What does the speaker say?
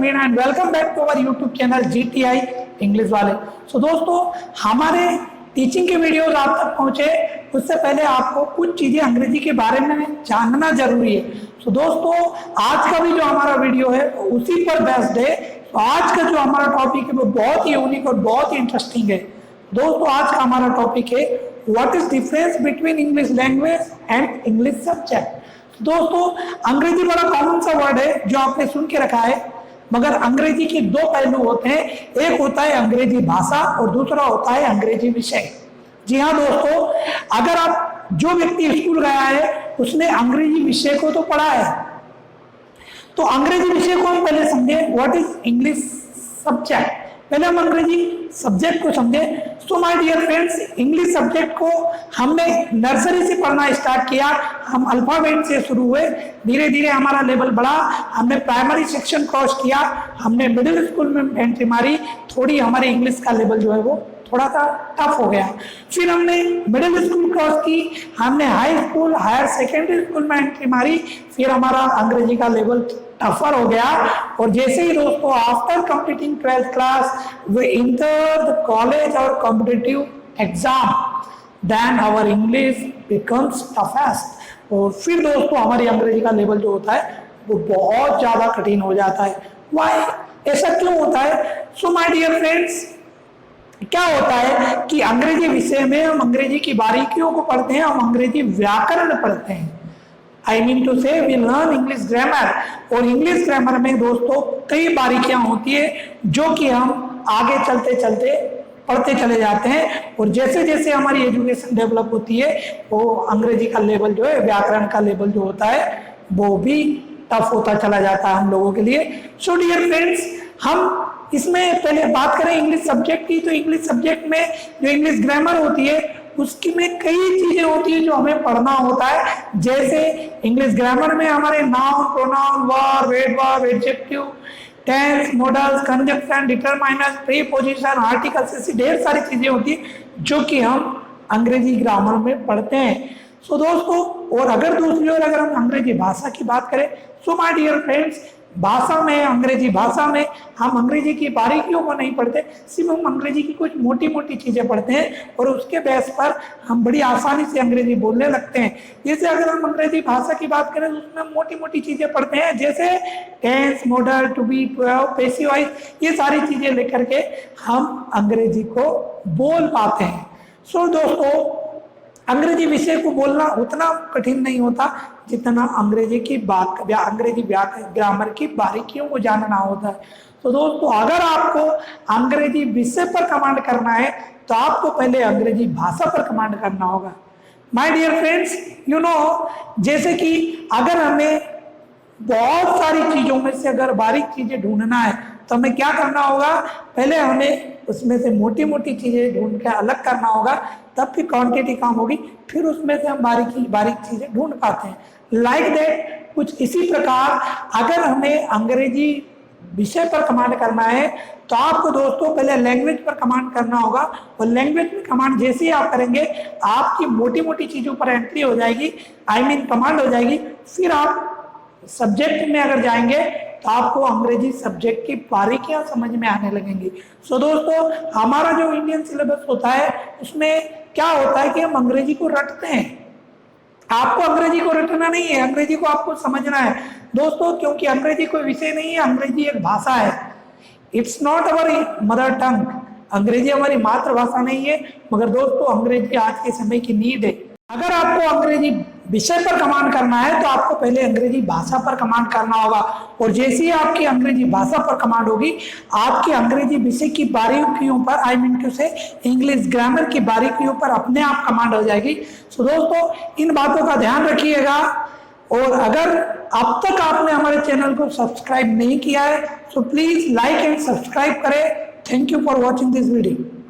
Meena and welcome back to our YouTube channel GTI English वाले। So दोस्तों, हमारे teaching के वीडियोस आप तक पहुंचे उससे पहले आपको कुछ चीजें अंग्रेजी के बारे में जानना जरूरी है। सो दोस्तों, आज का भी जो हमारा वीडियो है उसी पर बेस्ड है। तो आज का जो हमारा टॉपिक है वो बहुत ही यूनिक और बहुत ही इंटरेस्टिंग है। दोस्तों, आज का हमारा टॉपिक है what is difference between English language and English subject. दोस्तों, अंग्रेजी बड़ा कॉमन सा वर्ड है जो आपने सुन के रखा है, मगर अंग्रेजी के दो पहलू होते हैं। एक होता है अंग्रेजी भाषा और दूसरा होता है अंग्रेजी विषय। जी हाँ दोस्तों, अगर आप जो व्यक्ति स्कूल गया है उसने अंग्रेजी विषय को तो पढ़ा है, तो अंग्रेजी विषय को हम पहले समझे व्हाट इज इंग्लिश सब्जेक्ट। पहले हम अंग्रेजी सब्जेक्ट को समझे। So my dear friends, English subject को हमने नर्सरी से पढ़ना स्टार्ट किया। हम अल्फाबेट से शुरू हुए, धीरे धीरे हमारा लेवल बढ़ा। हमने प्राइमरी सेक्शन क्रॉस किया, हमने मिडिल स्कूल में एंट्री मारी, थोड़ी हमारी इंग्लिश का लेवल जो है वो थोड़ा सा टफ हो गया। फिर हमने मिडिल स्कूल क्रॉस की, हमने high school higher secondary school में एंट्री मारी, फिर हमारा अंग्रेजी का लेवल टफर हो गया। और जैसे ही दोस्तों after completing 12th class we enter the college और competitive exam, then our English becomes toughest. और फिर दोस्तों हमारी अंग्रेजी का लेवल जो होता है वो बहुत ज्यादा कठिन हो जाता है। वाई, ऐसा क्यों होता है? सो माय डियर फ्रेंड्स, क्या होता है कि अंग्रेजी विषय में हम अंग्रेजी की बारीकियों को पढ़ते हैं, हम अंग्रेजी व्याकरण पढ़ते हैं। आई मीन टू से वी लर्न इंग्लिश ग्रामर। और इंग्लिश ग्रामर में दोस्तों कई बारीकियां होती है जो कि हम आगे चलते चलते पढ़ते चले जाते हैं। और जैसे जैसे हमारी एजुकेशन डेवलप होती है वो अंग्रेजी का लेवल जो है, व्याकरण का लेवल जो होता है वो भी टफ होता चला जाता है हम लोगों के लिए। सो डियर फ्रेंड्स, हम इसमें पहले बात करें इंग्लिश सब्जेक्ट की। तो इंग्लिश सब्जेक्ट में जो इंग्लिश ग्रामर होती है उसकी में कई चीजें होती है जो हमें पढ़ना होता है। जैसे इंग्लिश ग्रामर में हमारे noun, pronoun, verb, adverb, adjective, tense, modals, conjunction, determiner, preposition, articles, ऐसी ढेर सारी चीजें होती है जो कि हम अंग्रेजी ग्रामर में पढ़ते हैं। सो दोस्तों, और अगर दूसरी ओर अगर हम अंग्रेजी भाषा की बात करें, सो माय डियर फ्रेंड्स, भाषा में, अंग्रेजी भाषा में हम अंग्रेजी की बारीकियों को नहीं पढ़ते, सिर्फ हम अंग्रेजी की कुछ मोटी मोटी चीजें पढ़ते हैं और उसके बेस पर हम बड़ी आसानी से अंग्रेजी बोलने लगते हैं। जैसे अगर हम अंग्रेजी भाषा की बात करें तो उसमें मोटी मोटी चीजें पढ़ते हैं, जैसे tense, modal, to be, passive voice, ये सारी चीजें लेकर के हम अंग्रेजी को बोल पाते हैं। सो दोस्तों, अंग्रेजी विषय को बोलना उतना कठिन नहीं होता जितना अंग्रेजी की अंग्रेजी ग्रामर की बारीकियों को जानना होता है। तो दोस्तों, अगर आपको अंग्रेजी विषय पर कमांड करना है तो आपको पहले अंग्रेजी भाषा पर कमांड करना होगा। My dear friends, you know, जैसे कि अगर हमें बहुत सारी चीजों में से अगर बारीक चीजें ढूंढना है तो हमें क्या करना होगा? पहले हमें उसमें से मोटी मोटी चीजें ढूंढ के अलग करना होगा, तब फिर क्वांटिटी कम होगी, फिर उसमें से हम बारीक चीजें ढूंढ पाते हैं। लाइक दैट, कुछ इसी प्रकार अगर हमें अंग्रेजी विषय पर कमांड करना है तो आपको दोस्तों पहले लैंग्वेज पर कमांड करना होगा। और लैंग्वेज में कमांड जैसे ही आप करेंगे आपकी मोटी मोटी चीजों पर एंट्री हो जाएगी, आई मीन कमांड हो जाएगी। फिर आप सब्जेक्ट में अगर जाएंगे तो आपको अंग्रेजी सब्जेक्ट की बारीकियां समझ में आने लगेंगी। सो दोस्तों, हमारा जो इंडियन सिलेबस होता है उसमें क्या होता है कि हम अंग्रेजी को रटते हैं। आपको अंग्रेजी को रटना नहीं है, अंग्रेजी को आपको समझना है दोस्तों, क्योंकि अंग्रेजी कोई विषय नहीं है, अंग्रेजी एक भाषा है। It's not our mother tongue. अंग्रेजी हमारी मातृभाषा नहीं है, मगर दोस्तों अंग्रेजी आज के समय की नीड है। अगर आपको अंग्रेजी विषय पर कमांड करना है तो आपको पहले अंग्रेजी भाषा पर कमांड करना होगा। और जैसे ही आपकी अंग्रेजी भाषा पर कमांड होगी, आपकी अंग्रेजी विषय की बारीकियों पर, आई मीन टू से इंग्लिश ग्रामर की बारीकियों पर अपने आप कमांड हो जाएगी। सो दोस्तों, इन बातों का ध्यान रखिएगा। और अगर अब तक आपने हमारे चैनल को सब्सक्राइब नहीं किया है तो प्लीज लाइक एंड सब्सक्राइब करें। Thank you for watching this video.